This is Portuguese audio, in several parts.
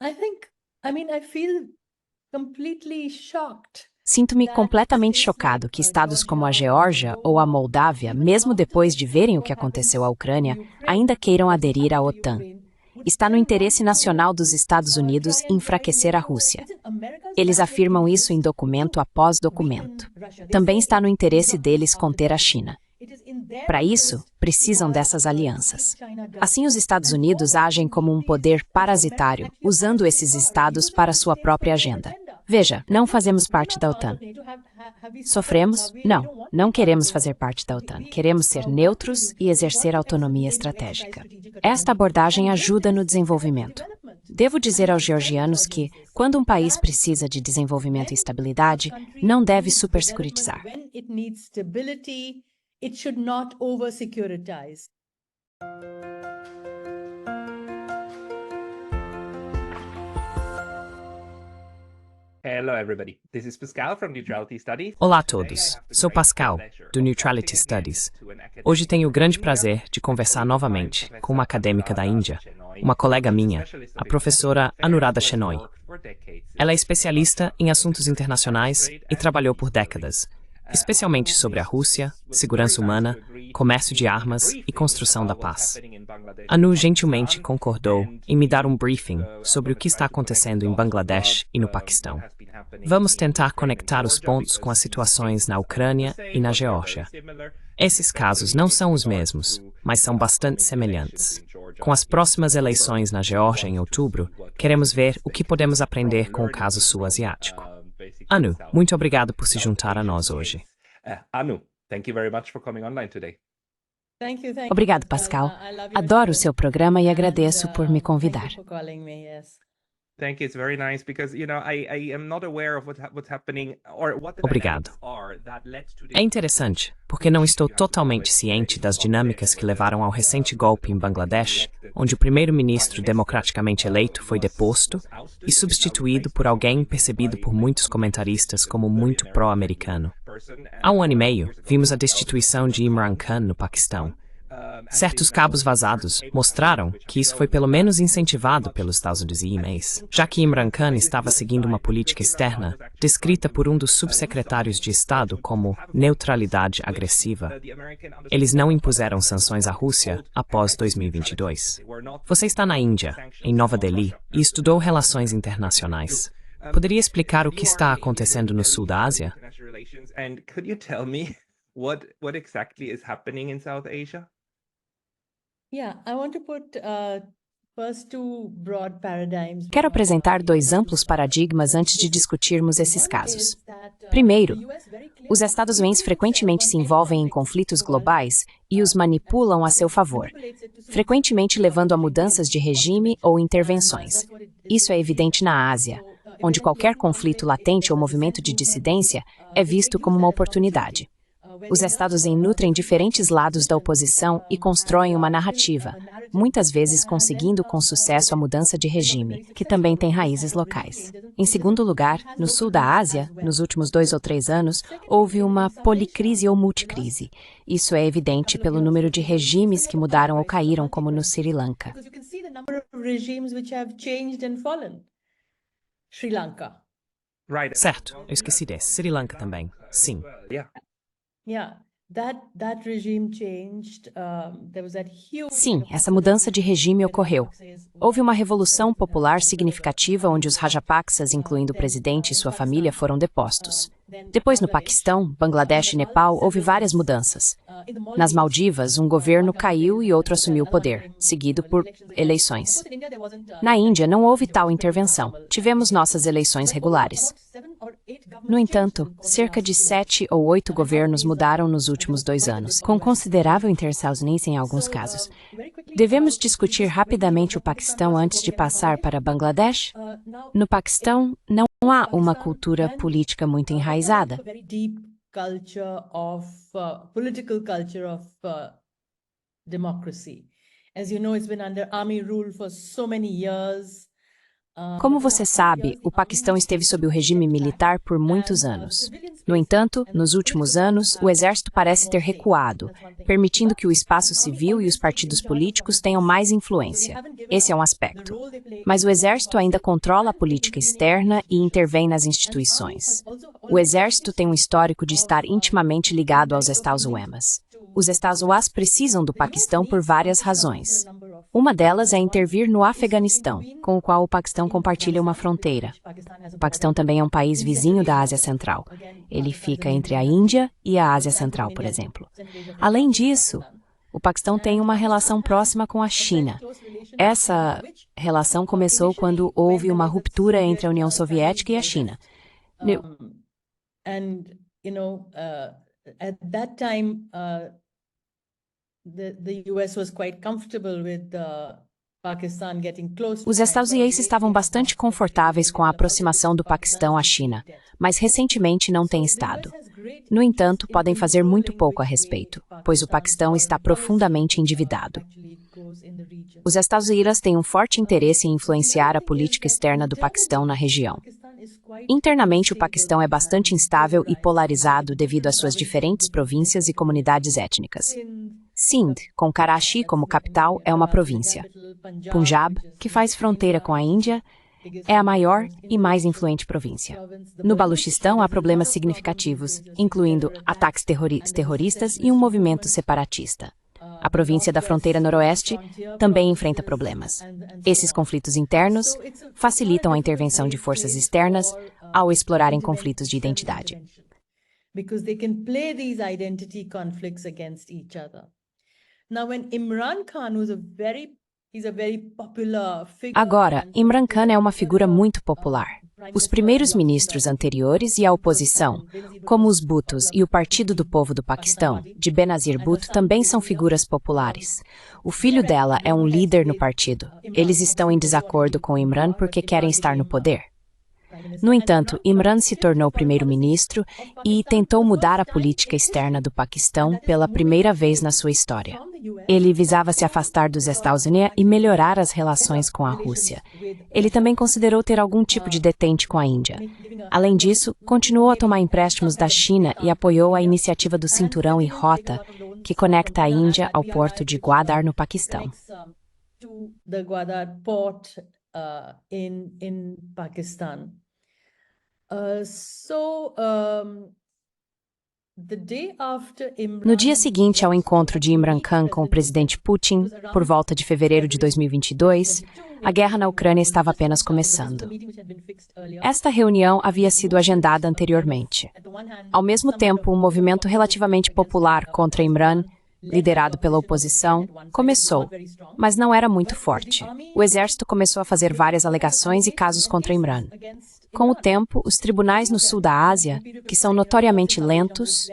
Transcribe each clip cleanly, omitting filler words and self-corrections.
I think, I feel completely shocked. Sinto-me completamente chocado que estados como a Geórgia ou a Moldávia, mesmo depois de verem o que aconteceu à Ucrânia, ainda queiram aderir à OTAN. Está no interesse nacional dos Estados Unidos enfraquecer a Rússia. Eles afirmam isso em documento após documento. Também está no interesse deles conter a China. Para isso, precisam dessas alianças. Assim, os Estados Unidos agem como um poder parasitário, usando esses estados para sua própria agenda. Veja, não fazemos parte da OTAN. Sofremos? Não, não queremos fazer parte da OTAN. Queremos ser neutros e exercer autonomia estratégica. Esta abordagem ajuda no desenvolvimento. Devo dizer aos georgianos que, quando um país precisa de desenvolvimento e estabilidade, não deve supersecuritizar. It should not over-securitize. Hello everybody, this is Pascal from Neutrality Studies. Olá a todos, sou Pascal, do Neutrality Studies. Hoje tenho o grande prazer de conversar novamente com uma acadêmica da Índia, uma colega minha, a professora Anuradha Shenoy. Ela é especialista em assuntos internacionais e trabalhou por décadas, especialmente sobre a Rússia, segurança humana, comércio de armas e construção da paz. Anu gentilmente concordou em me dar um briefing sobre o que está acontecendo em Bangladesh e no Paquistão. Vamos tentar conectar os pontos com as situações na Ucrânia e na Geórgia. Esses casos não são os mesmos, mas são bastante semelhantes. Com as próximas eleições na Geórgia em outubro, queremos ver o que podemos aprender com o caso sul-asiático. Anu, muito obrigado por se juntar a nós hoje. Anu, thank you very much for coming online today. Obrigado, Pascal. Adoro o seu programa e agradeço por me convidar. Thank you. It's very nice because, I am not aware of what's happening or what the Obrigado. dynamics are that led to É interessante, porque não estou totalmente ciente das dinâmicas que levaram ao recente golpe em Bangladesh, onde o primeiro-ministro democraticamente eleito foi deposto e substituído por alguém percebido por muitos comentaristas como muito pró-americano. Há 1 ano e meio, vimos a destituição de Imran Khan no Paquistão. Certos cabos vazados mostraram que isso foi pelo menos incentivado pelos Estados Unidos e e-mails, já que Imran Khan estava seguindo uma política externa descrita por um dos subsecretários de Estado como neutralidade agressiva. Eles não impuseram sanções à Rússia após 2022. Você está na Índia, em Nova Delhi, e estudou relações internacionais. Poderia explicar o que está acontecendo no sul da Ásia? And could you tell me what exactly is happening in South Asia? I want to put first two broad paradigms. Quero apresentar 2 amplos paradigmas antes de discutirmos esses casos. Primeiro, os Estados Unidos frequentemente se envolvem em conflitos globais e os manipulam a seu favor, frequentemente levando a mudanças de regime ou intervenções. Isso é evidente na Ásia, onde qualquer conflito latente ou movimento de dissidência é visto como uma oportunidade. Os Estados Unidos nutrem diferentes lados da oposição e constroem uma narrativa, muitas vezes conseguindo com sucesso a mudança de regime, que também tem raízes locais. Em segundo lugar, no sul da Ásia, nos últimos 2 ou 3 anos, houve uma policrise ou multicrise. Isso é evidente pelo número de regimes que mudaram ou caíram, como no Sri Lanka. Sri Lanka. Certo, eu esqueci desse. Sri Lanka também. Sim. That regime changed. There was that huge... Sim, essa mudança de regime ocorreu. Houve uma revolução popular significativa onde os Rajapaksas, incluindo o presidente e sua família, foram depostos. Depois, no Paquistão, Bangladesh e Nepal, houve várias mudanças. Nas Maldivas, um governo caiu e outro assumiu o poder, seguido por eleições. Na Índia, não houve tal intervenção. Tivemos nossas eleições regulares. No entanto, cerca de 7 ou 8 governos mudaram nos últimos 2 anos, com considerável interferência em alguns casos. Devemos discutir rapidamente o Paquistão antes de passar para Bangladesh? No Paquistão, não há uma cultura política muito enraizada. Political culture of democracy. As you know, it's been under army rule for so many years. Como você sabe, o Paquistão esteve sob o regime militar por muitos anos. No entanto, nos últimos anos, o exército parece ter recuado, permitindo que o espaço civil e os partidos políticos tenham mais influência. Esse é um aspecto. Mas o exército ainda controla a política externa e intervém nas instituições. O exército tem um histórico de estar intimamente ligado aos Estados-Uemas. Os Estados-Uas precisam do Paquistão por várias razões. Uma delas é intervir no Afeganistão, com o qual o Paquistão compartilha uma fronteira. O Paquistão também é um país vizinho da Ásia Central. Ele fica entre a Índia e a Ásia Central, por exemplo. Além disso, o Paquistão tem uma relação próxima com a China. Essa relação começou quando houve uma ruptura entre a União Soviética e a China. At that time, the US was quite comfortable with Pakistan getting close. Os estadunidenses estavam bastante confortáveis com a aproximação do Paquistão à China, mas recentemente não tem estado. No entanto, podem fazer muito pouco a respeito, pois o Paquistão está profundamente endividado. Os Estados Unidos têm um forte interesse em influenciar a política externa do Paquistão na região. Internamente, o Paquistão é bastante instável e polarizado devido às suas diferentes províncias e comunidades étnicas. Sindh, com Karachi como capital, é uma província. Punjab, que faz fronteira com a Índia, é a maior e mais influente província. No Baluchistão há problemas significativos, incluindo ataques terroristas e um movimento separatista. A província da fronteira noroeste também enfrenta problemas. Esses conflitos internos facilitam a intervenção de forças externas ao explorarem conflitos de identidade. Because they can play these identity conflicts against each other. Now, when Imran Khan was he's a very popular figure. Agora, Imran Khan é uma figura muito popular. Os primeiros ministros anteriores e a oposição, como os Bhuttos e o Partido do Povo do Paquistão, de Benazir Bhutto, também são figuras populares. O filho dela é um líder no partido. Eles estão em desacordo com Imran porque querem estar no poder. No entanto, Imran se tornou primeiro-ministro e tentou mudar a política externa do Paquistão pela primeira vez na sua história. Ele visava se afastar dos Estados Unidos e melhorar as relações com a Rússia. Ele também considerou ter algum tipo de detente com a Índia. Além disso, continuou a tomar empréstimos da China e apoiou a iniciativa do Cinturão e Rota, que conecta a Índia ao porto de Gwadar, no Paquistão. In Pakistan. No dia seguinte ao encontro de Imran Khan com o presidente Putin, por volta de fevereiro de 2022, a guerra na Ucrânia estava apenas começando. Esta reunião havia sido agendada anteriormente. Ao mesmo tempo, um movimento relativamente popular contra Imran, liderado pela oposição, começou, mas não era muito forte. O exército começou a fazer várias alegações e casos contra Imran. Com o tempo, os tribunais no sul da Ásia, que são notoriamente lentos,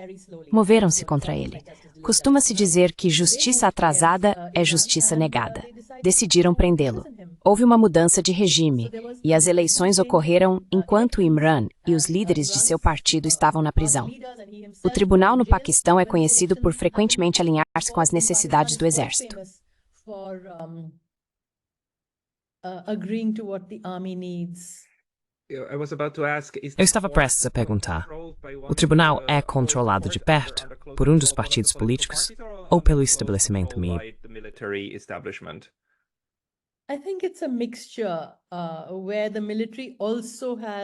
moveram-se contra ele. Costuma-se dizer que justiça atrasada é justiça negada. Decidiram prendê-lo. Houve uma mudança de regime, e as eleições ocorreram enquanto Imran e os líderes de seu partido estavam na prisão. O tribunal no Paquistão é conhecido por frequentemente alinhar-se com as necessidades do exército. Eu estava prestes a perguntar: o tribunal é controlado de perto por um dos partidos políticos ou pelo estabelecimento militar?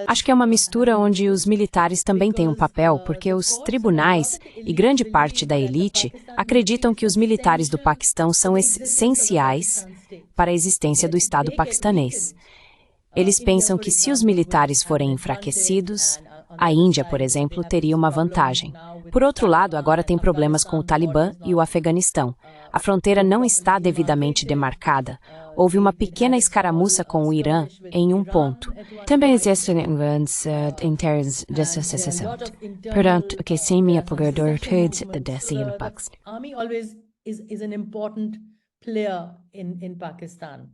Acho que é uma mistura onde os militares também têm um papel, porque os tribunais e grande parte da elite acreditam que os militares do Paquistão são essenciais para a existência do Estado paquistanês. Eles pensam que se os militares forem enfraquecidos, a Índia, por exemplo, teria uma vantagem. Por outro lado, agora tem problemas com o Talibã e o Afeganistão. A fronteira não está devidamente demarcada. Houve uma pequena escaramuça com o Irã em um ponto. Também existem interesses dessa associação. Portanto, o que sim me apoiador desse no Paquistão. A Army always is an important player in Pakistan.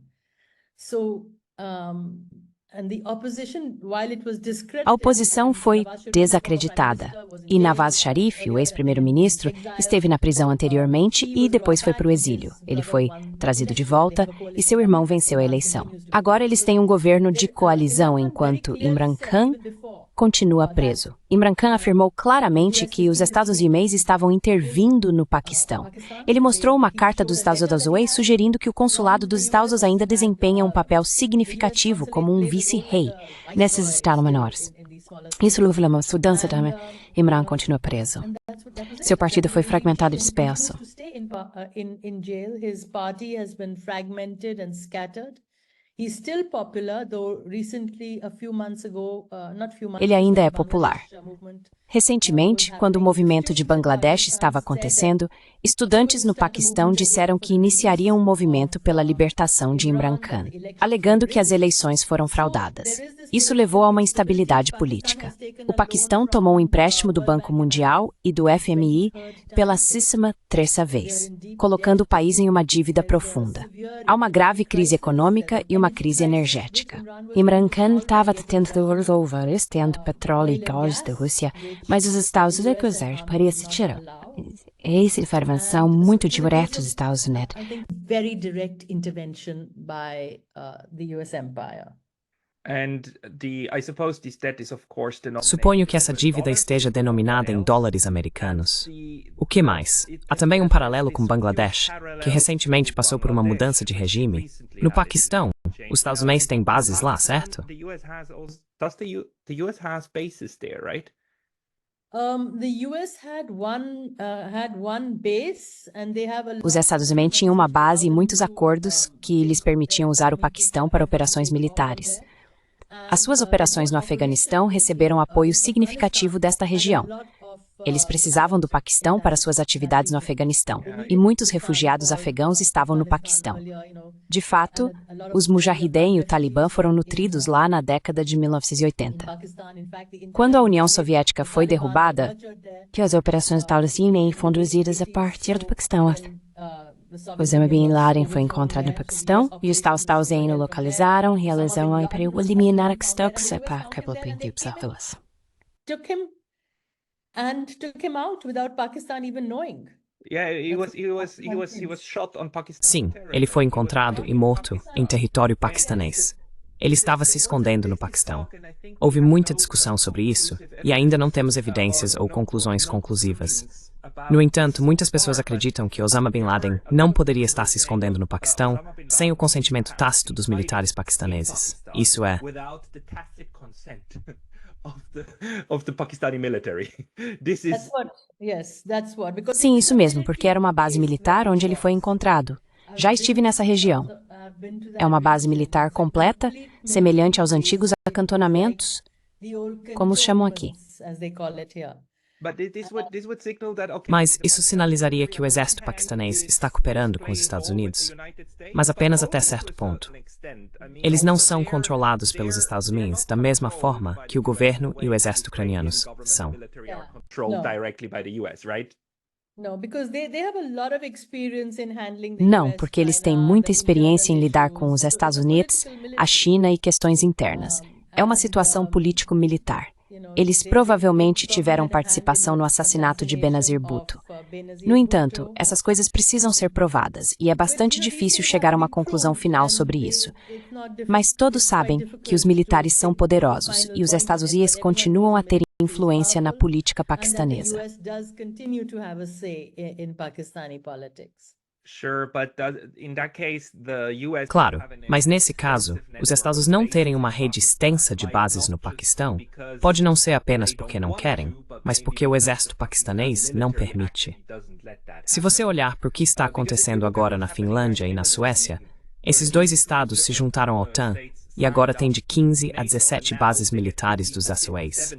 A oposição foi desacreditada, e Nawaz Sharif, o ex-primeiro-ministro, esteve na prisão anteriormente e depois foi para o exílio. Ele foi trazido de volta e seu irmão venceu a eleição. Agora eles têm um governo de coalizão, enquanto Imran Khan continua preso. Imran Khan afirmou claramente que os Estados Unidos estavam intervindo no Paquistão. Ele mostrou uma carta dos Estados Unidos sugerindo que o consulado dos Estados Unidos ainda desempenha um papel significativo como um vice-rei nesses estados menores. Isso levou a uma mudança também. Imran continua preso. Seu partido foi fragmentado e disperso. Ele ainda é popular. Recentemente, quando o movimento de Bangladesh estava acontecendo, estudantes no Paquistão disseram que iniciariam um movimento pela libertação de Imran Khan, alegando que as eleições foram fraudadas. Isso levou a uma instabilidade política. O Paquistão tomou um empréstimo do Banco Mundial e do FMI pela 13ª vez, colocando o país em uma dívida profunda. Há uma grave crise econômica e uma crise energética. Imran Khan estava tentando resolver este petróleo e gás da Rússia, mas os Estados Unidos parecem tirar. Essa intervenção muito direta dos Estados Unidos. Very direct intervention by the US empire. Suponho que essa dívida esteja denominada em dólares americanos. O que mais? Há também um paralelo com Bangladesh, que recentemente passou por uma mudança de regime. No Paquistão, os Estados Unidos têm bases lá, certo? The US has bases there, right? The US had one base and they have Os Estados Unidos tinham uma base e muitos acordos que lhes permitiam usar o Paquistão para operações militares. As suas operações no Afeganistão receberam apoio significativo desta região. Eles precisavam do Paquistão para suas atividades no Afeganistão, e muitos refugiados afegãos estavam no Paquistão. De fato, os Mujahideen e o Talibã foram nutridos lá na década de 1980. Quando a União Soviética foi derrubada, que as operações foram conduzidas a partir do Paquistão. Osama Bin Laden foi encontrado no Paquistão e os Estados Unidos localizaram e realizaram para eliminar a questão que separa a took him out without Pakistan even knowing. Yeah, he was shot on Pakistan. Sim, ele foi encontrado e morto em território paquistanês. Ele estava se escondendo no Paquistão. Houve muita discussão sobre isso e ainda não temos evidências ou conclusões conclusivas. No entanto, muitas pessoas acreditam que Osama Bin Laden não poderia estar se escondendo no Paquistão sem o consentimento tácito dos militares paquistaneses. Isso é... Of the Pakistani military. Sim, isso mesmo, porque era uma base militar onde ele foi encontrado. Já estive nessa região. É uma base militar completa, semelhante aos antigos acantonamentos, como os chamam aqui. Mas isso sinalizaria que o exército paquistanês está cooperando com os Estados Unidos, mas apenas até certo ponto. Eles não são controlados pelos Estados Unidos da mesma forma que o governo e o exército ucranianos são. Não, porque eles têm muita experiência em lidar com os Estados Unidos, a China e questões internas. É uma situação político-militar. Eles provavelmente tiveram participação no assassinato de Benazir Bhutto. No entanto, essas coisas precisam ser provadas, e é bastante difícil chegar a uma conclusão final sobre isso. Mas todos sabem que os militares são poderosos, e os Estados Unidos continuam a ter influência na política paquistanesa. Claro, mas nesse caso, os Estados não terem uma rede extensa de bases no Paquistão pode não ser apenas porque não querem, mas porque o exército paquistanês não permite. Se você olhar para o que está acontecendo agora na Finlândia e na Suécia, esses dois estados se juntaram à OTAN e agora têm de 15 a 17 bases militares dos SOAs.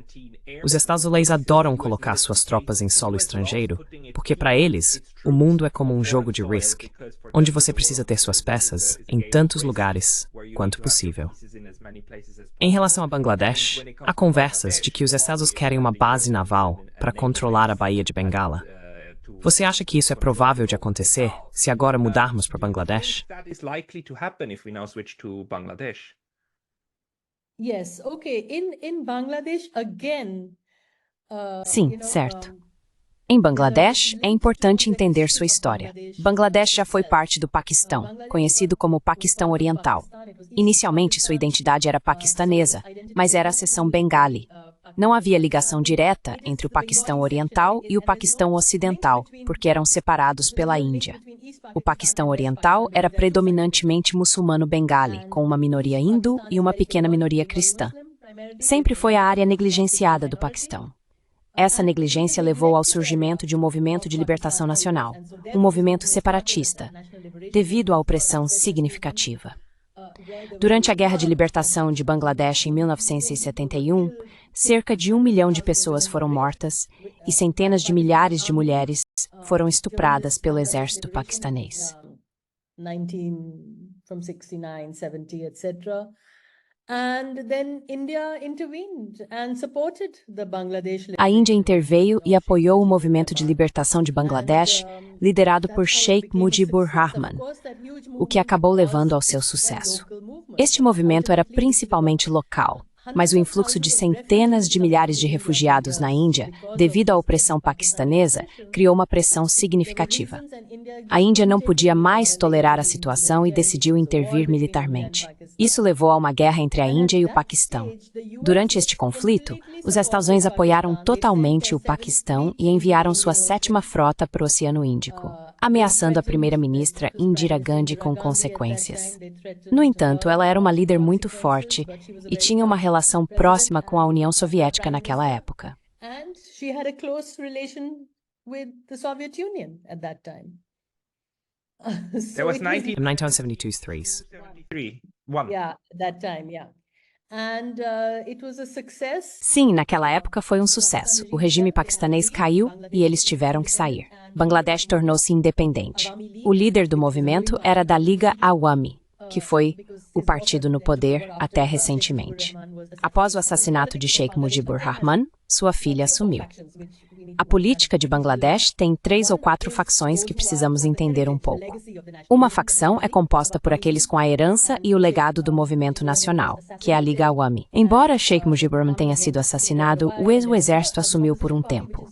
Os Estados Unidos adoram colocar suas tropas em solo estrangeiro, porque para eles, o mundo é como um jogo de Risk, onde você precisa ter suas peças em tantos lugares quanto possível. Em relação a Bangladesh, há conversas de que os Estados querem uma base naval para controlar a Baía de Bengala. Você acha que isso é provável de acontecer se agora mudarmos para Bangladesh? Sim, certo. Em Bangladesh, é importante entender sua história. Bangladesh já foi parte do Paquistão, conhecido como Paquistão Oriental. Inicialmente, sua identidade era paquistanesa, mas era a seção Bengali. Não havia ligação direta entre o Paquistão Oriental e o Paquistão Ocidental, porque eram separados pela Índia. O Paquistão Oriental era predominantemente muçulmano bengali, com uma minoria hindu e uma pequena minoria cristã. Sempre foi a área negligenciada do Paquistão. Essa negligência levou ao surgimento de um movimento de libertação nacional, um movimento separatista, devido à opressão significativa. Durante a Guerra de Libertação de Bangladesh em 1971, cerca de 1 milhão de pessoas foram mortas e centenas de milhares de mulheres foram estupradas pelo exército paquistanês. A Índia interveio e apoiou o movimento de libertação de Bangladesh, liderado por Sheikh Mujibur Rahman, o que acabou levando ao seu sucesso. Este movimento era principalmente local, mas o influxo de centenas de milhares de refugiados na Índia, devido à opressão paquistanesa, criou uma pressão significativa. A Índia não podia mais tolerar a situação e decidiu intervir militarmente. Isso levou a uma guerra entre a Índia e o Paquistão. Durante este conflito, os Estados Unidos apoiaram totalmente o Paquistão e enviaram sua 7ª frota para o Oceano Índico, ameaçando a primeira-ministra Indira Gandhi com consequências. No entanto, ela era uma líder muito forte e tinha uma relação próxima com a União Soviética naquela época. There was 1972's threes. 1. Sim, naquela época foi um sucesso. O regime paquistanês caiu e eles tiveram que sair. Bangladesh tornou-se independente. O líder do movimento era da Liga Awami, que foi o partido no poder até recentemente. Após o assassinato de Sheikh Mujibur Rahman, sua filha assumiu. A política de Bangladesh tem 3 ou 4 facções que precisamos entender um pouco. Uma facção é composta por aqueles com a herança e o legado do movimento nacional, que é a Liga Awami. Embora Sheikh Mujibur Rahman tenha sido assassinado, o exército assumiu por um tempo.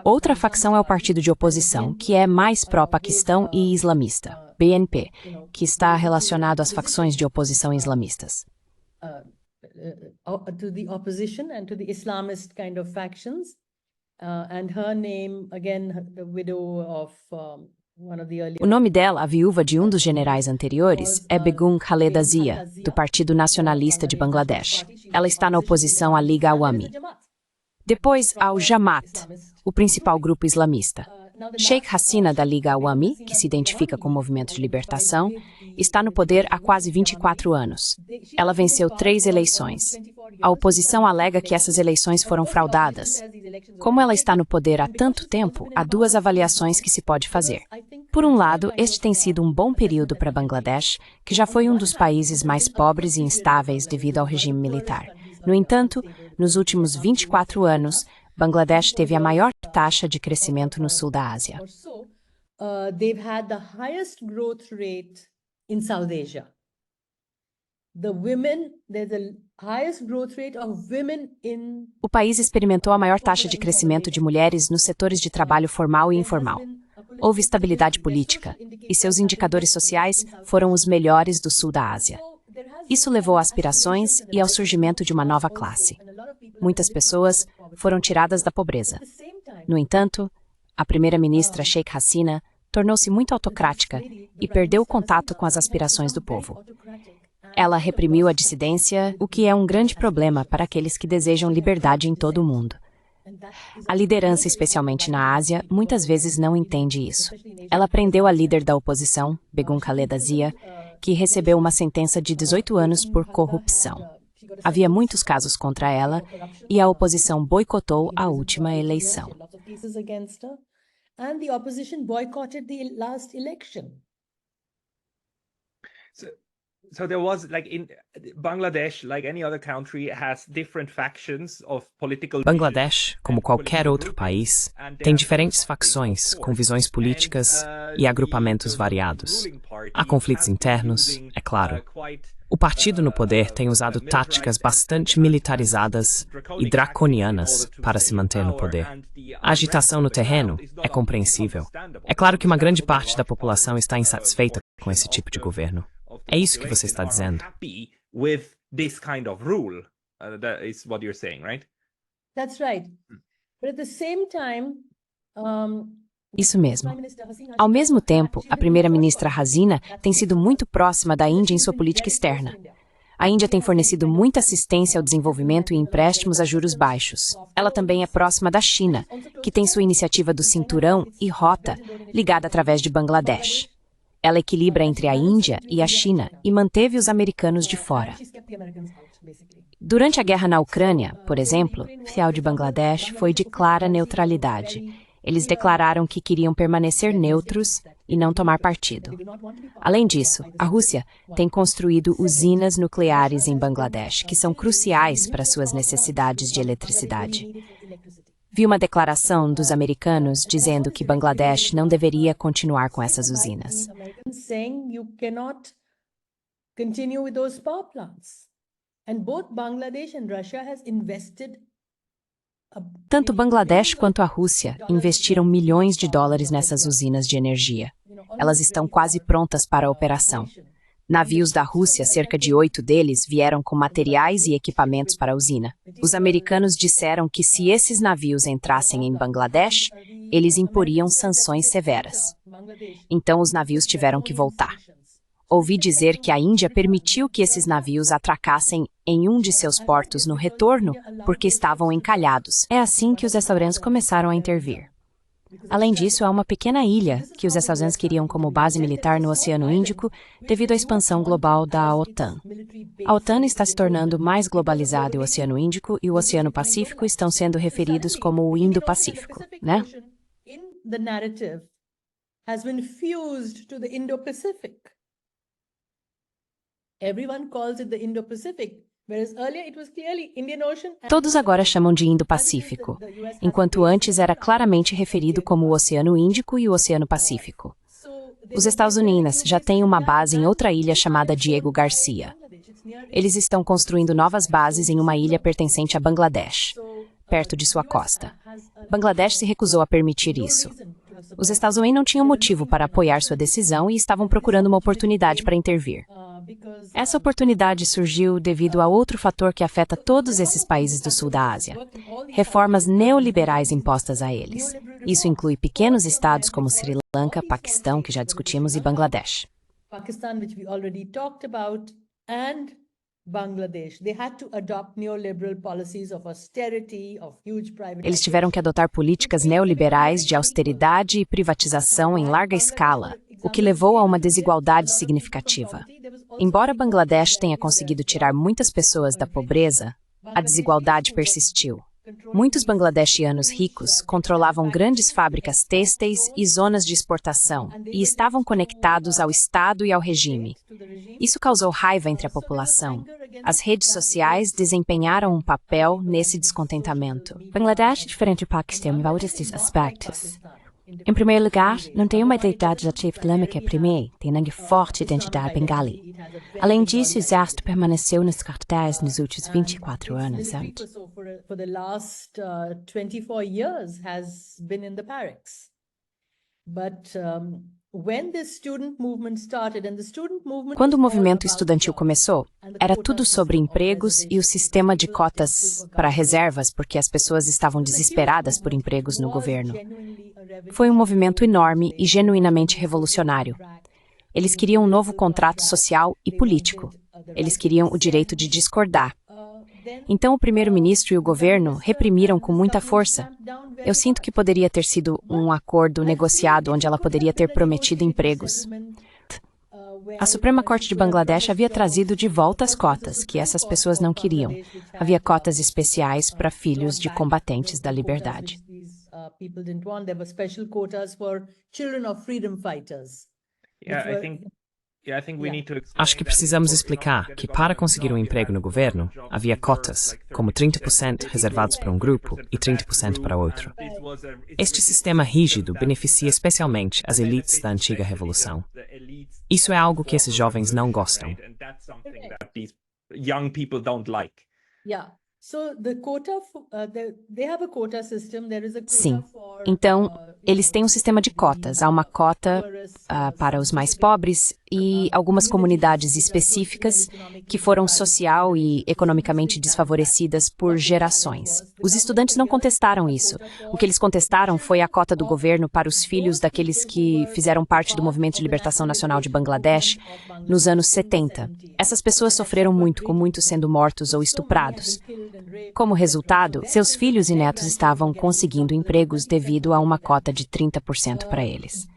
Outra facção é o partido de oposição, que é mais pró-Paquistão e islamista, BNP, que está relacionado às facções de oposição islamistas. To the opposition and to the Islamist kind of factions. And her name, again, the widow of one of the earlier... O nome dela, a viúva de um dos generais anteriores, é Begum Khaleda Zia, do Partido Nacionalista de Bangladesh. Ela está na oposição à Liga Awami. Depois, ao Jamaat, o principal grupo islamista. Sheikh Hasina, da Liga Awami, que se identifica com o movimento de libertação, está no poder há quase 24 anos. Ela venceu 3 eleições. A oposição alega que essas eleições foram fraudadas. Como ela está no poder há tanto tempo, há 2 avaliações que se pode fazer. Por um lado, este tem sido um bom período para Bangladesh, que já foi um dos países mais pobres e instáveis devido ao regime militar. No entanto, nos últimos 24 anos, Bangladesh teve a maior taxa de crescimento no sul da Ásia. They've had the highest growth rate in South Asia. There's the highest growth rate of women in... O país experimentou a maior taxa de crescimento de mulheres nos setores de trabalho formal e informal. Houve estabilidade política, e seus indicadores sociais foram os melhores do sul da Ásia. Isso levou a aspirações e ao surgimento de uma nova classe. Muitas pessoas foram tiradas da pobreza. No entanto, a primeira-ministra Sheikh Hasina tornou-se muito autocrática e perdeu o contato com as aspirações do povo. Ela reprimiu a dissidência, o que é um grande problema para aqueles que desejam liberdade em todo o mundo. A liderança, especialmente na Ásia, muitas vezes não entende isso. Ela prendeu a líder da oposição, Begum Khaleda Zia, que recebeu uma sentença de 18 anos por corrupção. Havia muitos casos contra ela e a oposição boicotou a última eleição. So there was, like, in Bangladesh, like any other country, has different factions of political... Bangladesh, como qualquer outro país, tem diferentes facções com visões políticas e agrupamentos variados. Há conflitos internos, é claro. O partido no poder tem usado táticas bastante militarizadas e draconianas para se manter no poder. A agitação no terreno é compreensível. É claro que uma grande parte da população está insatisfeita com esse tipo de governo. É isso que você está dizendo. With this kind of rule, that is what you're saying, right? That's right. But at the same time, Isso mesmo. Ao mesmo tempo, a primeira-ministra Hasina tem sido muito próxima da Índia em sua política externa. A Índia tem fornecido muita assistência ao desenvolvimento e empréstimos a juros baixos. Ela também é próxima da China, que tem sua iniciativa do Cinturão e Rota, ligada através de Bangladesh. Ela equilibra entre a Índia e a China e manteve os americanos de fora. Durante a guerra na Ucrânia, por exemplo, o oficial de Bangladesh foi de clara neutralidade. Eles declararam que queriam permanecer neutros e não tomar partido. Além disso, a Rússia tem construído usinas nucleares em Bangladesh, que são cruciais para suas necessidades de eletricidade. Vi uma declaração dos americanos dizendo que Bangladesh não deveria continuar com essas usinas. Tanto Bangladesh quanto a Rússia investiram milhões de dólares nessas usinas de energia. Elas estão quase prontas para a operação. Navios da Rússia, cerca de 8 deles, vieram com materiais e equipamentos para a usina. Os americanos disseram que se esses navios entrassem em Bangladesh, eles imporiam sanções severas. Então os navios tiveram que voltar. Ouvi dizer que a Índia permitiu que esses navios atracassem em um de seus portos no retorno porque estavam encalhados. É assim que os restaurantes começaram a intervir. Além disso, há uma pequena ilha que os restaurantes queriam como base militar no Oceano Índico devido à expansão global da OTAN. A OTAN está se tornando mais globalizada e o Oceano Índico e o Oceano Pacífico estão sendo referidos como o Indo-Pacífico, né? Todos agora chamam de Indo-Pacífico, enquanto antes era claramente referido como o Oceano Índico e o Oceano Pacífico. Os Estados Unidos já têm uma base em outra ilha chamada Diego Garcia. Eles estão construindo novas bases em uma ilha pertencente a Bangladesh, perto de sua costa. Bangladesh se recusou a permitir isso. Os Estados Unidos não tinham motivo para apoiar sua decisão e estavam procurando uma oportunidade para intervir. Essa oportunidade surgiu devido a outro fator que afeta todos esses países do sul da Ásia: reformas neoliberais impostas a eles. Isso inclui pequenos estados como Sri Lanka, Paquistão, que já discutimos, e Bangladesh. Eles tiveram que adotar políticas neoliberais de austeridade e privatização em larga escala, o que levou a uma desigualdade significativa. Embora Bangladesh tenha conseguido tirar muitas pessoas da pobreza, a desigualdade persistiu. Muitos bangladeshianos ricos controlavam grandes fábricas têxteis e zonas de exportação e estavam conectados ao Estado e ao regime. Isso causou raiva entre a população. As redes sociais desempenharam um papel nesse descontentamento. Bangladesh é diferente do Paquistão em vários aspectos. Em primeiro lugar, não tem uma identidade nativa islâmica primeiro, tem uma forte identidade bengali. Além disso, o exército permaneceu nos quartéis nos últimos 24 anos. Quando o movimento estudantil começou, era tudo sobre empregos e o sistema de cotas para reservas, porque as pessoas estavam desesperadas por empregos no governo. Foi um movimento enorme e genuinamente revolucionário. Eles queriam um novo contrato social e político. Eles queriam o direito de discordar. Então o primeiro-ministro e o governo reprimiram com muita força. Eu sinto que poderia ter sido um acordo negociado onde ela poderia ter prometido empregos. A Suprema Corte de Bangladesh havia trazido de volta as cotas, que essas pessoas não queriam. Havia cotas especiais para filhos de combatentes da liberdade. Acho que precisamos explicar que para conseguir um emprego no governo, havia cotas, como 30% reservados para um grupo e 30% para outro. Este sistema rígido beneficia especialmente as elites da antiga revolução. Isso é algo que esses jovens não gostam. Sim. Então, eles têm um sistema de cotas. Há uma cota para os mais pobres e algumas comunidades específicas que foram social e economicamente desfavorecidas por gerações. Os estudantes não contestaram isso. O que eles contestaram foi a cota do governo para os filhos daqueles que fizeram parte do Movimento de Libertação Nacional de Bangladesh nos anos 70. Essas pessoas sofreram muito, com muitos sendo mortos ou estuprados. Como resultado, seus filhos e netos estavam conseguindo empregos devido a uma cota de 30% para eles.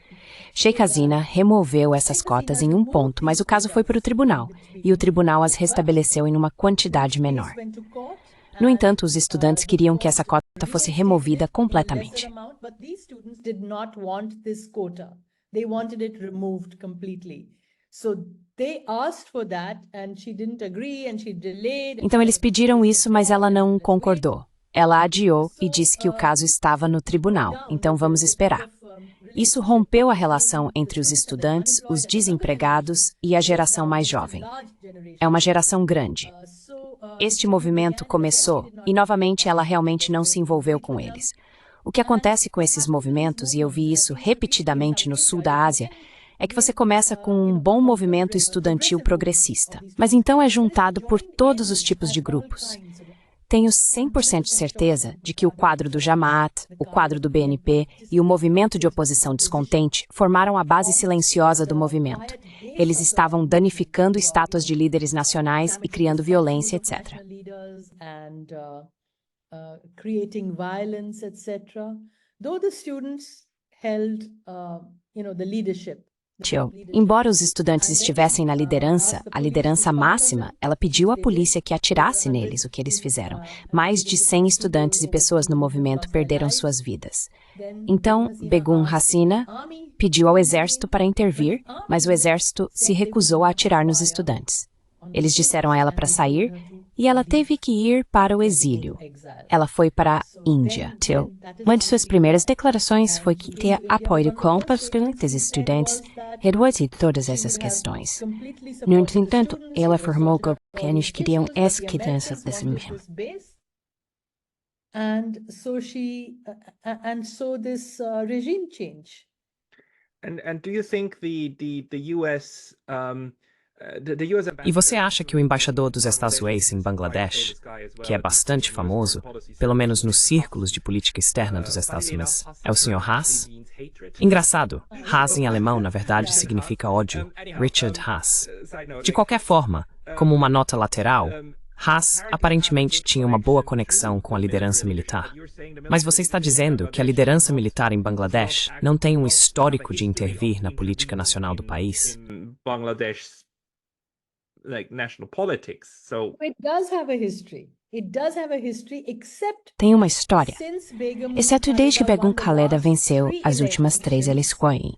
Sheikh Hasina removeu essas cotas em um ponto, mas o caso foi para o tribunal, e o tribunal as restabeleceu em uma quantidade menor. No entanto, os estudantes queriam que essa cota fosse removida completamente. Então eles pediram isso, mas ela não concordou. Ela adiou e disse que o caso estava no tribunal, então vamos esperar. Isso rompeu a relação entre os estudantes, os desempregados e a geração mais jovem. É uma geração grande. Este movimento começou e, novamente, ela realmente não se envolveu com eles. O que acontece com esses movimentos, e eu vi isso repetidamente no sul da Ásia, é que você começa com um bom movimento estudantil progressista, mas então é juntado por todos os tipos de grupos. Tenho 100% de certeza de que o quadro do Jamaat, o quadro do BNP e o movimento de oposição descontente formaram a base silenciosa do movimento. Eles estavam danificando estátuas de líderes nacionais e criando violência, etc. Embora os estudantes estivessem na liderança, a liderança máxima, ela pediu à polícia que atirasse neles, o que eles fizeram. Mais de 100 estudantes e pessoas no movimento perderam suas vidas. Então, Begum Hasina pediu ao exército para intervir, mas o exército se recusou a atirar nos estudantes. Eles disseram a ela para sair e ela teve que ir para o exílio. Ela foi para a Índia. Uma de suas primeiras declarações foi que ter apoio completamente dos estudantes reduzido todas essas questões. No entanto, ela afirmou que eles queriam esquecer desse mesmo. And so this regime change. And do you think the US E você acha que o embaixador dos Estados Unidos em Bangladesh, que é bastante famoso, pelo menos nos círculos de política externa dos Estados Unidos, é o Sr. Haas? Engraçado, Haas em alemão, na verdade, significa ódio, Richard Haas. De qualquer forma, como uma nota lateral, Haas aparentemente tinha uma boa conexão com a liderança militar. Mas você está dizendo que a liderança militar em Bangladesh não tem um histórico de intervir na política nacional do país? National politics. So It does have a history. It does have a history, except Tem uma história, since Begum exceto desde que Begum Khaleda venceu as últimas 3 eleições.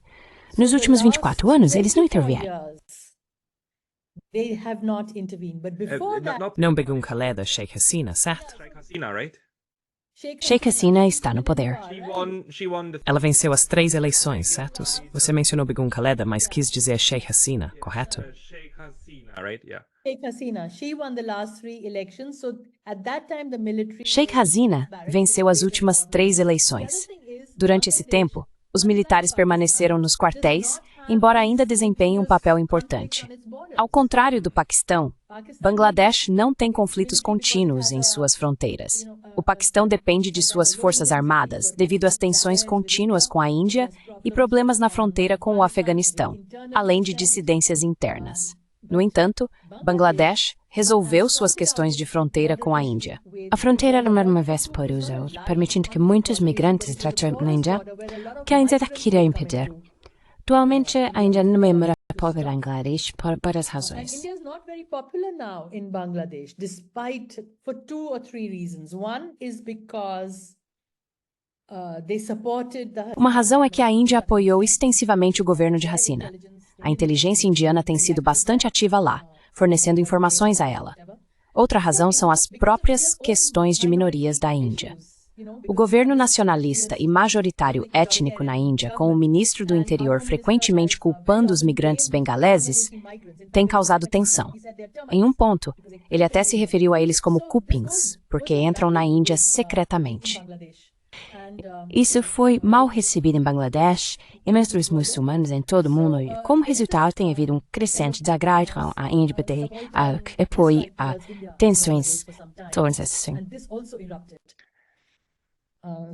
Nos últimos 24 anos, eles não intervieram. They have not intervened, but before that, Não Begum Khaleda, Sheikh Hasina, certo? Hasina, right? Sheikh Hasina está no poder. She won the Ela venceu as 3 eleições, certo? Você mencionou Begum Khaleda, mas quis dizer Sheikh Hasina, correto? Sheikh Hasina, right? Yeah. Sheikh Hasina, she won the last 3 elections, so at that time the military Sheikh Hasina venceu as últimas 3 eleições. Durante esse tempo, os militares permaneceram nos quartéis, embora ainda desempenhem um papel importante. Ao contrário do Paquistão, Bangladesh não tem conflitos contínuos em suas fronteiras. O Paquistão depende de suas forças armadas devido às tensões contínuas com a Índia e problemas na fronteira com o Afeganistão, além de dissidências internas. No entanto, Bangladesh resolveu suas questões de fronteira com a Índia. A fronteira era uma vez por usar, permitindo que muitos migrantes entrassem na Índia, que a Índia queria impedir. Atualmente, a Índia não é muito popular em Bangladesh por várias razões. India is not very popular now in Bangladesh, despite for 2 or 3 reasons. One is because they supported the Uma razão é que a Índia apoiou extensivamente o governo de Hasina. A inteligência indiana tem sido bastante ativa lá, fornecendo informações a ela. Outra razão são as próprias questões de minorias da Índia. O governo nacionalista e majoritário étnico na Índia, com o ministro do Interior frequentemente culpando os migrantes bengaleses, tem causado tensão. Em um ponto, ele até se referiu a eles como cupins, porque entram na Índia secretamente. Isso foi mal recebido em Bangladesh e entre os muçulmanos em todo o mundo e, como resultado, tem havido crescente desagrado à Índia e apoio a tensões todas essas assim.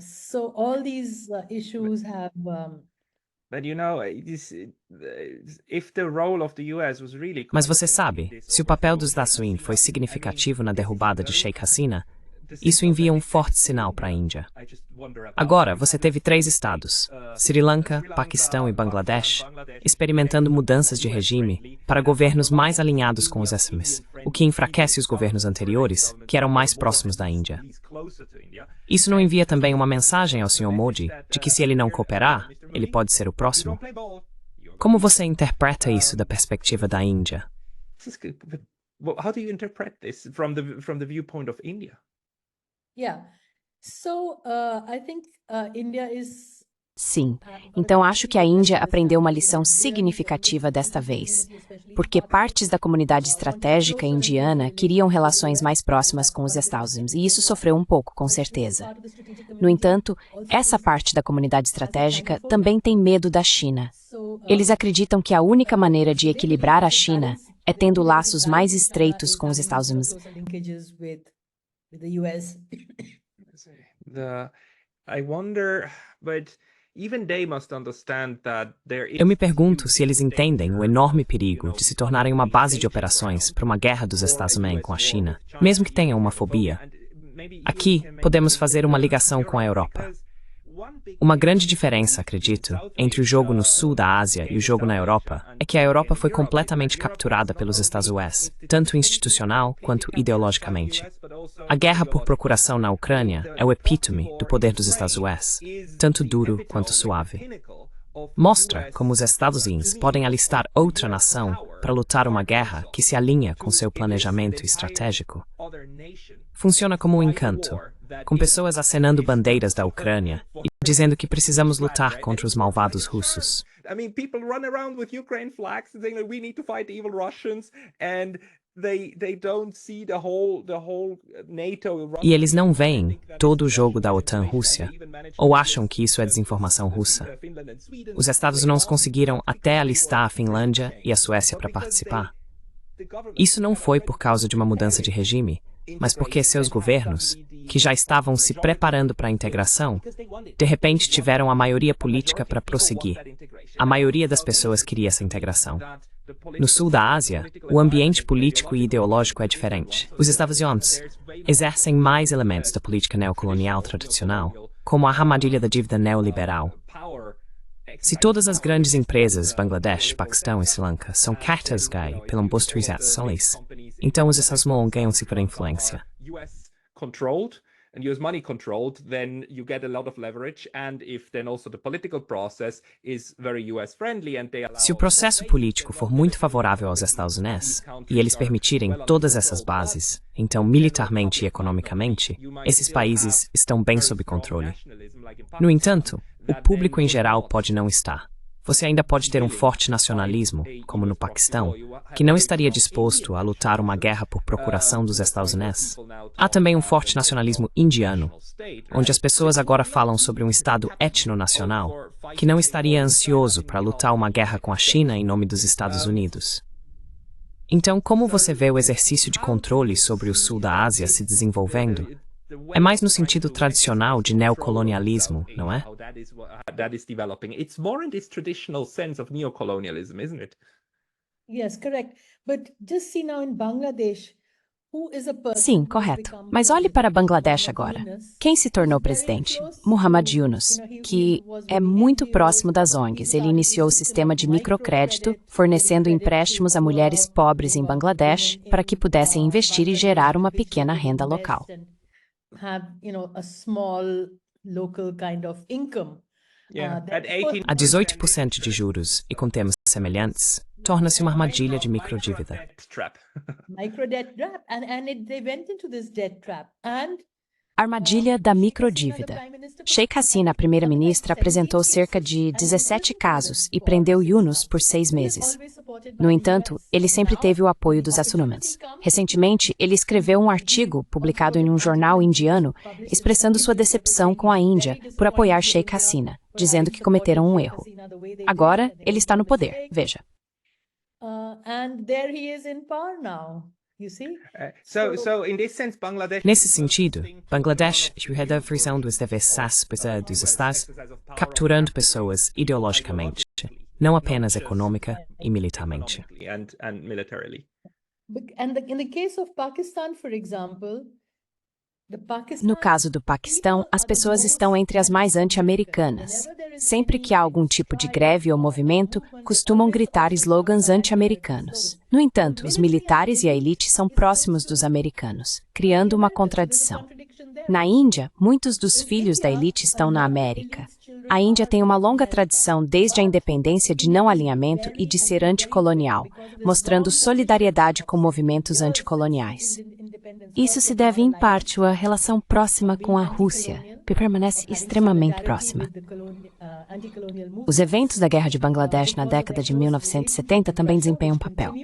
So all these issues have But if the role of the US was really Mas você sabe, se o papel dos Daswin foi significativo na derrubada de Sheikh Hasina, isso envia um forte sinal para a Índia. Agora, você teve 3 estados, Sri Lanka, Paquistão e Bangladesh, experimentando mudanças de regime para governos mais alinhados com os islâmicos, o que enfraquece os governos anteriores, que eram mais próximos da Índia. Isso não envia também uma mensagem ao Sr. Modi de que se ele não cooperar, ele pode ser o próximo? Como você interpreta isso da perspectiva da Índia? How do you interpret this from the viewpoint of India? Yeah. So I think India is Sim, então acho que a Índia aprendeu uma lição significativa desta vez, porque partes da comunidade estratégica indiana queriam relações mais próximas com os Estados Unidos, e isso sofreu um pouco, com certeza. No entanto, essa parte da comunidade estratégica também tem medo da China. Eles acreditam que a única maneira de equilibrar a China é tendo laços mais estreitos com os Estados Unidos. I wonder, but even they must understand that there is... Eu me pergunto se eles entendem o enorme perigo de se tornarem uma base de operações para uma guerra dos Estados Unidos com a China, mesmo que tenham uma fobia. Aqui, podemos fazer uma ligação com a Europa. Uma grande diferença, acredito, entre o jogo no sul da Ásia e o jogo na Europa é que a Europa foi completamente capturada pelos Estados Unidos, tanto institucional quanto ideologicamente. A guerra por procuração na Ucrânia é o epítome do poder dos Estados Unidos, tanto duro quanto suave. Mostra como os Estados Unidos podem alistar outra nação para lutar uma guerra que se alinha com seu planejamento estratégico. Funciona como um encanto, com pessoas acenando bandeiras da Ucrânia e dizendo que precisamos lutar contra os malvados russos. I mean, people run around with Ukraine flags saying that we need to fight the evil Russians, and they don't see the whole NATO. E eles não veem todo o jogo da OTAN-Rússia, ou acham que isso é desinformação russa. Os Estados Unidos conseguiram até alistar a Finlândia e a Suécia para participar. Isso não foi por causa de uma mudança de regime, mas porque seus governos, que já estavam se preparando para a integração, de repente tiveram a maioria política para prosseguir. A maioria das pessoas queria essa integração. No sul da Ásia, o ambiente político e ideológico é diferente. Os Estados Unidos exercem mais elementos da política neocolonial tradicional, como a armadilha da dívida neoliberal. Se todas as grandes empresas, Bangladesh, Paquistão e Sri Lanka, são cartas gay pelo imposto solis, então os Estados Unidos ganham-se por influência. Controlled and US money controlled, then you get a lot of leverage, and if then also the political process is very US friendly and they allow... Se o processo político for muito favorável aos Estados Unidos e eles permitirem todas essas bases, então militarmente e economicamente, esses países estão bem sob controle. No entanto, o público em geral pode não estar. Você ainda pode ter um forte nacionalismo, como no Paquistão, que não estaria disposto a lutar uma guerra por procuração dos Estados Unidos. Há também um forte nacionalismo indiano, onde as pessoas agora falam sobre um Estado etnonacional, que não estaria ansioso para lutar uma guerra com a China em nome dos Estados Unidos. Então, como você vê o exercício de controle sobre o sul da Ásia se desenvolvendo? É mais no sentido tradicional de neocolonialismo, não é? That is developing. It's more in this traditional sense of neocolonialism, isn't it? Yes, correct. But just see now in Bangladesh, who is a person Sim, who has correto. become Mas olhe para president? Bangladesh agora. Yunus, Quem se tornou who's very presidente? close, Muhammad Yunus, he que was é with muito NGOs, próximo das he ONGs. Ele started iniciou o the system sistema of de microcrédito, microcredit, fornecendo credit empréstimos to a mulheres pobres em Bangladesh para que pudessem investir e gerar uma pequena renda local. Have, a small local kind of income. Yeah. That At 18 A 18% de juros e com temas semelhantes, torna-se uma armadilha de microdívida. Trap. micro debt trap, and they went into this debt trap, and Armadilha da microdívida. Sheikh Hasina, a primeira-ministra, apresentou cerca de 17 casos e prendeu Yunus por 6 meses. No entanto, ele sempre teve o apoio dos Assunumans. Recentemente, ele escreveu um artigo publicado em um jornal indiano expressando sua decepção com a Índia por apoiar Sheikh Hasina, dizendo que cometeram um erro. Agora, ele está no poder, veja. And there he is in power now. You see? In this sense, Bangladesh... Nesse sentido, Bangladesh enredou a frisão dos deversas dos Estados, capturando pessoas ideologicamente, não apenas econômica e militarmente. And militarily. In the case of Pakistan, for example, No caso do Paquistão, as pessoas estão entre as mais anti-americanas. Sempre que há algum tipo de greve ou movimento, costumam gritar slogans anti-americanos. No entanto, os militares e a elite são próximos dos americanos, criando uma contradição. Na Índia, muitos dos filhos da elite estão na América. A Índia tem uma longa tradição desde a independência de não alinhamento e de ser anticolonial, mostrando solidariedade com movimentos anticoloniais. Isso se deve, em parte, à relação próxima com a Rússia, que permanece extremamente próxima. Os eventos da Guerra de Bangladesh na década de 1970 também desempenham um papel.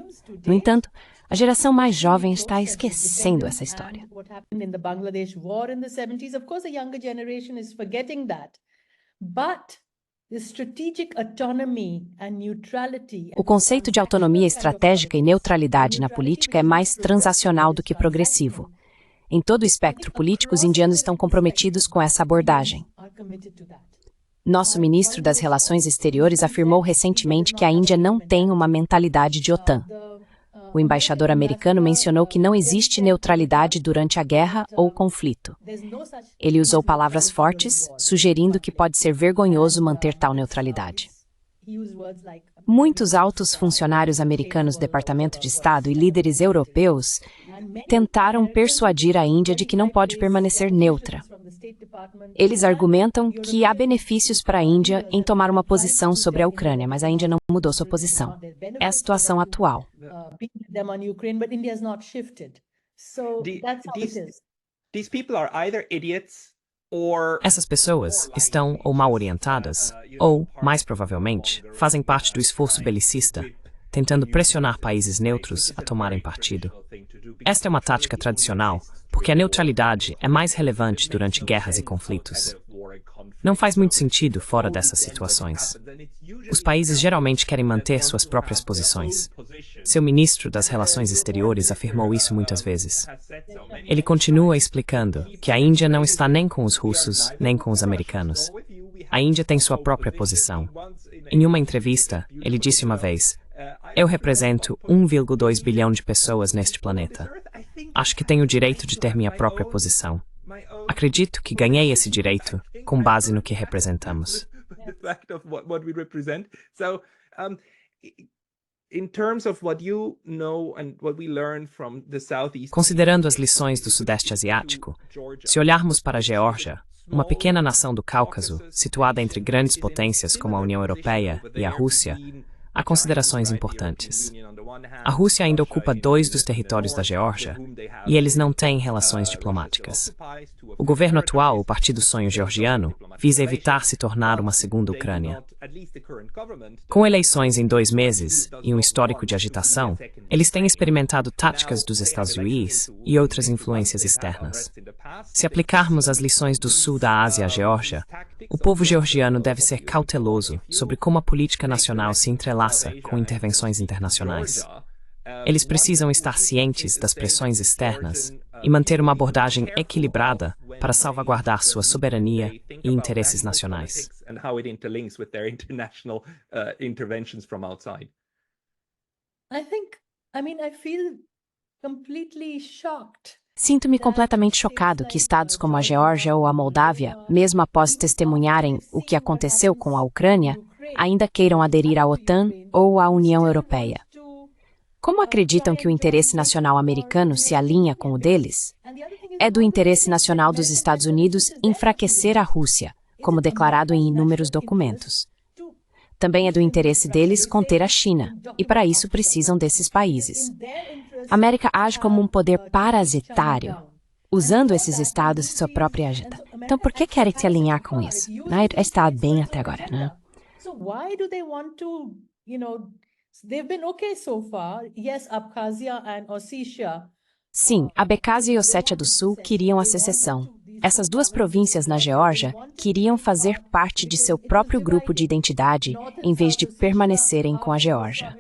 No entanto, a geração mais jovem está esquecendo essa história. O conceito de autonomia estratégica e neutralidade na política é mais transacional do que progressivo. Em todo o espectro político, os indianos estão comprometidos com essa abordagem. Nosso ministro das Relações Exteriores afirmou recentemente que a Índia não tem uma mentalidade de OTAN. O embaixador americano mencionou que não existe neutralidade durante a guerra ou conflito. Ele usou palavras fortes, sugerindo que pode ser vergonhoso manter tal neutralidade. Muitos altos funcionários americanos do Departamento de Estado e líderes europeus tentaram persuadir a Índia de que não pode permanecer neutra. Eles argumentam que há benefícios para a Índia em tomar uma posição sobre a Ucrânia, mas a Índia não mudou sua posição. É a situação atual. These people are either idiots or... Essas pessoas estão ou mal orientadas, ou, mais provavelmente, fazem parte do esforço belicista, tentando pressionar países neutros a tomarem partido. Esta é uma tática tradicional, porque a neutralidade é mais relevante durante guerras e conflitos. Não faz muito sentido fora dessas situações. Os países geralmente querem manter suas próprias posições. Seu ministro das Relações Exteriores afirmou isso muitas vezes. Ele continua explicando que a Índia não está nem com os russos, nem com os americanos. A Índia tem sua própria posição. Em uma entrevista, ele disse uma vez: "Eu represento 1,2 bilhão de pessoas neste planeta. Acho que tenho o direito de ter minha própria posição. Acredito que ganhei esse direito com base no que representamos." Considerando as lições do Sudeste Asiático, se olharmos para a Geórgia, uma pequena nação do Cáucaso, situada entre grandes potências como a União Europeia e a Rússia, há considerações importantes. A Rússia ainda ocupa 2 dos territórios da Geórgia e eles não têm relações diplomáticas. O governo atual, o Partido Sonho Georgiano, visa evitar se tornar uma segunda Ucrânia. Com eleições em 2 meses e um histórico de agitação, eles têm experimentado táticas dos Estados Unidos e outras influências externas. Se aplicarmos as lições do sul da Ásia à Geórgia, o povo georgiano deve ser cauteloso sobre como a política nacional se entrelaça com intervenções internacionais. Eles precisam estar cientes das pressões externas e manter uma abordagem equilibrada para salvaguardar sua soberania e interesses nacionais. Sinto-me completamente chocado que estados como a Geórgia ou a Moldávia, mesmo após testemunharem o que aconteceu com a Ucrânia, ainda queiram aderir à OTAN ou à União Europeia. Como acreditam que o interesse nacional americano se alinha com o deles? É do interesse nacional dos Estados Unidos enfraquecer a Rússia, como declarado em inúmeros documentos. Também é do interesse deles conter a China, e para isso precisam desses países. A América age como um poder parasitário. usando esses estados em sua própria agenda. Então, por que querem se alinhar com isso? Está bem até agora, né? So why do they want to, they've been okay so far. Yes, Abkhazia and Ossetia. Sim, Abkhazia e Ossétia do Sul queriam a secessão. Essas duas províncias na Geórgia queriam fazer parte de seu próprio grupo de identidade em vez de permanecerem com a Geórgia.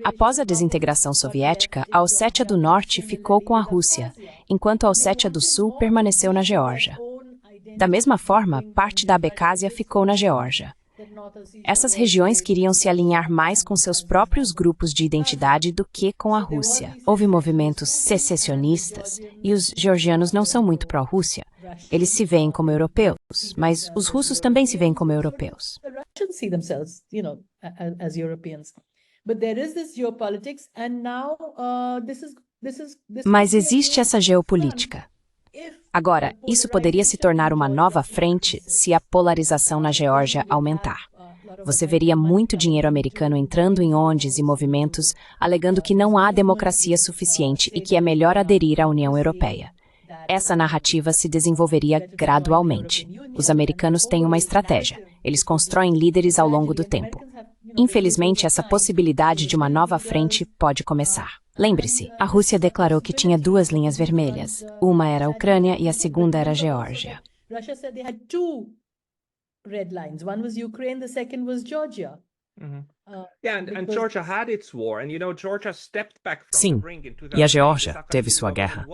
Após a desintegração soviética, a Ossétia do Norte ficou com a Rússia, enquanto a Ossétia do Sul permaneceu na Geórgia. Da mesma forma, parte da Abkhazia ficou na Geórgia. Essas regiões queriam se alinhar mais com seus próprios grupos de identidade do que com a Rússia. Houve movimentos secessionistas e os georgianos não são muito pró-Rússia. Eles se veem como europeus, mas os russos também se veem como europeus. The Russians see themselves, as Europeans. But there is this geopolitics, and now this Mas existe essa geopolítica. Agora, isso poderia se tornar uma nova frente se a polarização na Geórgia aumentar. Você veria muito dinheiro americano entrando em ONGs e movimentos, alegando que não há democracia suficiente e que é melhor aderir à União Europeia. Essa narrativa se desenvolveria gradualmente. Os americanos têm uma estratégia. Eles constroem líderes ao longo do tempo. Infelizmente, essa possibilidade de uma nova frente pode começar. Lembre-se, a Rússia declarou que tinha duas linhas vermelhas. Uma era a Ucrânia e a segunda era a Geórgia. Russia said they had two red lines. One was Ukraine, the second was Georgia. And Georgia had its war, and Georgia stepped back from Sim, the brink in e a 2008. Geórgia teve sua guerra.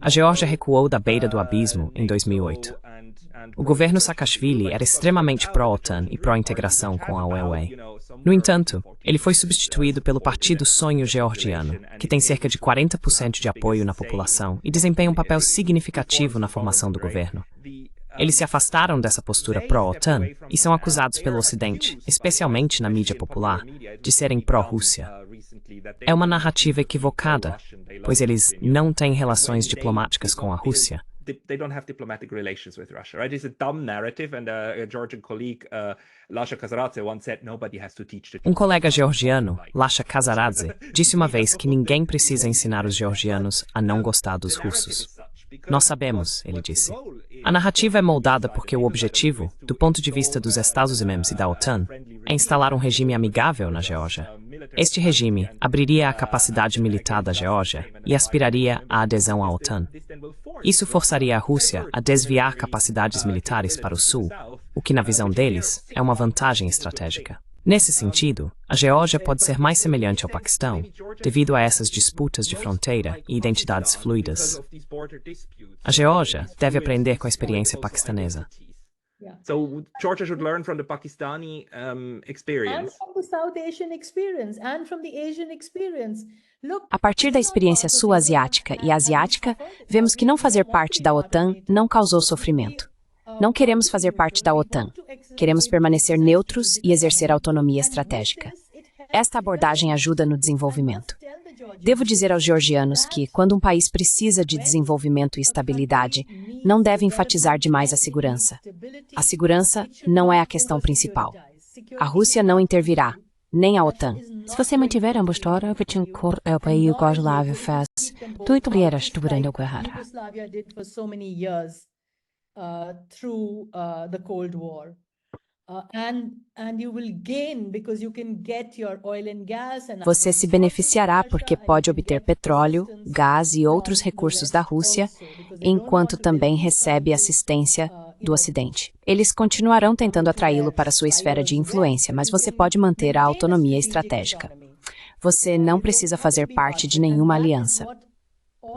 A Geórgia recuou da beira do abismo em 2008. O governo Saakashvili era extremamente pró-OTAN e pró-integração com a UE. No entanto, ele foi substituído pelo Partido Sonho Georgiano, que tem cerca de 40% de apoio na população e desempenha um papel significativo na formação do governo. Eles se afastaram dessa postura pró-OTAN e são acusados pelo Ocidente, especialmente na mídia popular, de serem pró-Rússia. É uma narrativa equivocada, pois eles não têm relações diplomáticas com a Rússia. They don't have diplomatic relations with Russia, right? It's a dumb narrative, and a Georgian colleague, Lasha Kazaradze, once said, "Nobody has to teach the." Um colega georgiano, Lasha Kazaradze, disse uma vez que ninguém precisa ensinar os georgianos a não gostar dos russos. Nós sabemos, ele disse. A narrativa é moldada porque o objetivo, do ponto de vista dos Estados-membros e da OTAN, é instalar um regime amigável na Geórgia. Este regime abriria a capacidade militar da Geórgia e aspiraria à adesão à OTAN. Isso forçaria a Rússia a desviar capacidades militares para o sul, o que, na visão deles, é uma vantagem estratégica. Nesse sentido, a Geórgia pode ser mais semelhante ao Paquistão, devido a essas disputas de fronteira e identidades fluidas. A Geórgia deve aprender com a experiência paquistanesa. So Georgia should learn from the Pakistani And experience. from the South Asian experience and from the Asian experience. Look, A partir da experiência sul-asiática e asiática, vemos que não fazer parte da OTAN não causou sofrimento. Não queremos fazer parte da OTAN. Queremos permanecer neutros e exercer autonomia estratégica. Esta abordagem ajuda no desenvolvimento. Devo dizer aos georgianos que, quando um país precisa de desenvolvimento e estabilidade, não deve enfatizar demais a segurança. A segurança não é a questão principal. A Rússia não intervirá, nem a OTAN. Se você mantiver ambos história, o país Yugoslávia fez tudo que era durante a guerra. Yugoslavia did for so many years through the Cold War. And you will gain because you can get your oil and gas and Você se beneficiará porque pode obter petróleo, gás e outros recursos da Rússia, enquanto também recebe assistência do Ocidente. Eles continuarão tentando atraí-lo para sua esfera de influência, mas você pode manter a autonomia estratégica. Você não precisa fazer parte de nenhuma aliança.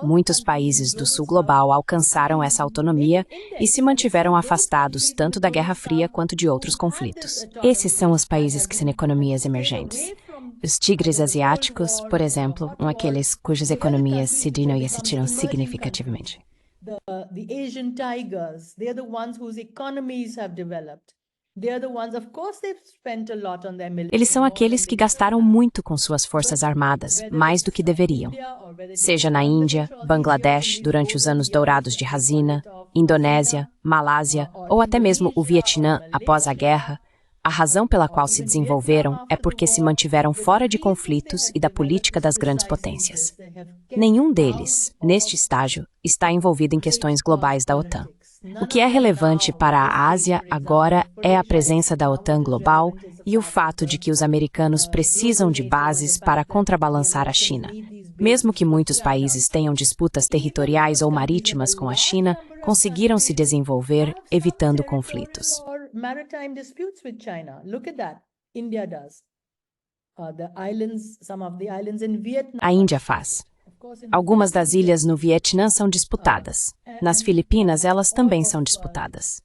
Muitos países do sul global alcançaram essa autonomia e se mantiveram afastados tanto da Guerra Fria quanto de outros conflitos. Esses são os países que são economias emergentes. Os tigres asiáticos, por exemplo, são aqueles cujas economias se diminuíram significativamente. the Asian tigers, they're the ones whose economies have developed. They're the ones, of course, they've spent a lot on their military. Eles são aqueles que gastaram muito com suas forças armadas, mais do que deveriam. Seja na Índia, Bangladesh, durante os anos dourados de Hasina, Indonésia, Malásia, ou até mesmo o Vietnã após a guerra, A razão pela qual se desenvolveram é porque se mantiveram fora de conflitos e da política das grandes potências. Nenhum deles, neste estágio, está envolvido em questões globais da OTAN. O que é relevante para a Ásia agora é a presença da OTAN global e o fato de que os americanos precisam de bases para contrabalançar a China. Mesmo que muitos países tenham disputas territoriais ou marítimas com a China, conseguiram se desenvolver evitando conflitos. Maritime disputes with China. Look at that. India does. The islands, some of the islands in Vietnam. A Índia faz. Algumas das ilhas no Vietnã são disputadas. Nas Filipinas, elas também são disputadas.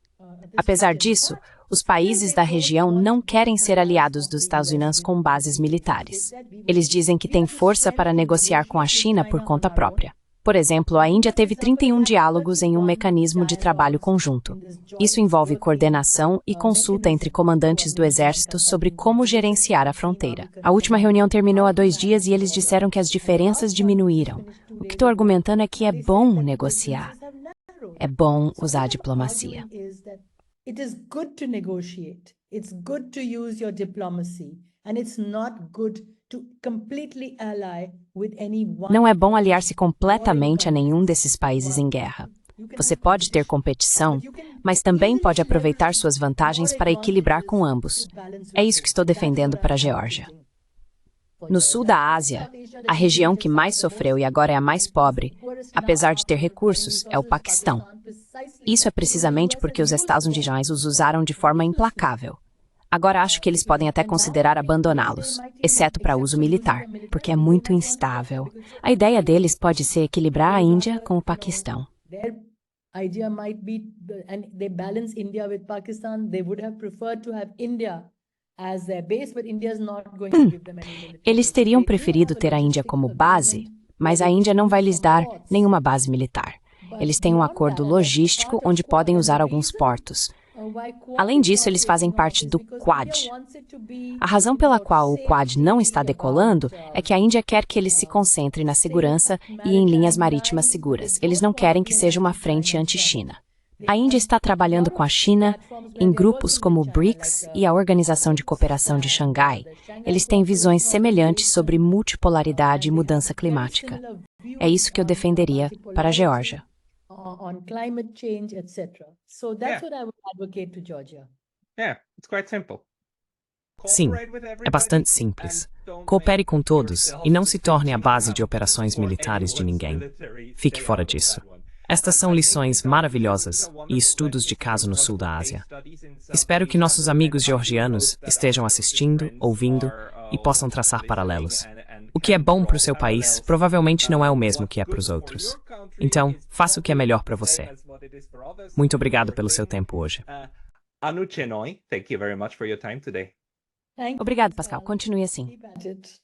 Apesar disso, os países da região não querem ser aliados dos Estados Unidos com bases militares. Eles dizem que têm força para negociar com a China por conta própria. Por exemplo, a Índia teve 31 diálogos em um mecanismo de trabalho conjunto. Isso envolve coordenação e consulta entre comandantes do exército sobre como gerenciar a fronteira. A última reunião terminou há 2 dias e eles disseram que as diferenças diminuíram. O que estou argumentando é que é bom negociar. É bom usar a diplomacia. It is good to negotiate. It's good to use your diplomacy. And it's not good to completely ally with any one. Não é bom aliar-se completamente a nenhum desses países em guerra. Você pode ter competição, mas também pode aproveitar suas vantagens para equilibrar com ambos. É isso que estou defendendo para a Geórgia. No sul da Ásia, a região que mais sofreu e agora é a mais pobre, apesar de ter recursos, é o Paquistão. Isso é precisamente porque os Estados Unidos os usaram de forma implacável. Agora acho que eles podem até considerar abandoná-los, exceto para uso militar, porque é muito instável. A ideia deles pode ser equilibrar a Índia com o Paquistão. Their idea might be, and they balance India with Pakistan. They would have preferred to have India as their base, but India is not going to give them any military. Eles teriam preferido ter a Índia como base, mas a Índia não vai lhes dar nenhuma base militar. Eles têm um acordo logístico onde podem usar alguns portos. Além disso, eles fazem parte do Quad. A razão pela qual o Quad não está decolando é que a Índia quer que ele se concentre na segurança e em linhas marítimas seguras. Eles não querem que seja uma frente anti-China. A Índia está trabalhando com a China em grupos como o BRICS e a Organização de Cooperação de Xangai. Eles têm visões semelhantes sobre multipolaridade e mudança climática. É isso que eu defenderia para a Geórgia. On climate change, etc. So that's what I would advocate to Georgia. Yeah, it's quite simple. Sim, é bastante simples. Coopere com todos e não se torne a base de operações militares de ninguém. Fique fora disso. Estas são lições maravilhosas e estudos de caso no sul da Ásia. Espero que nossos amigos georgianos estejam assistindo, ouvindo e possam traçar paralelos. O que é bom para o seu país provavelmente não é o mesmo que é para os outros. Então, faça o que é melhor para você. Muito obrigado pelo seu tempo hoje. Anu Chenoy, thank you very much for your time today. Thank you, Obrigado, Pascal. Continue assim. Keep at it.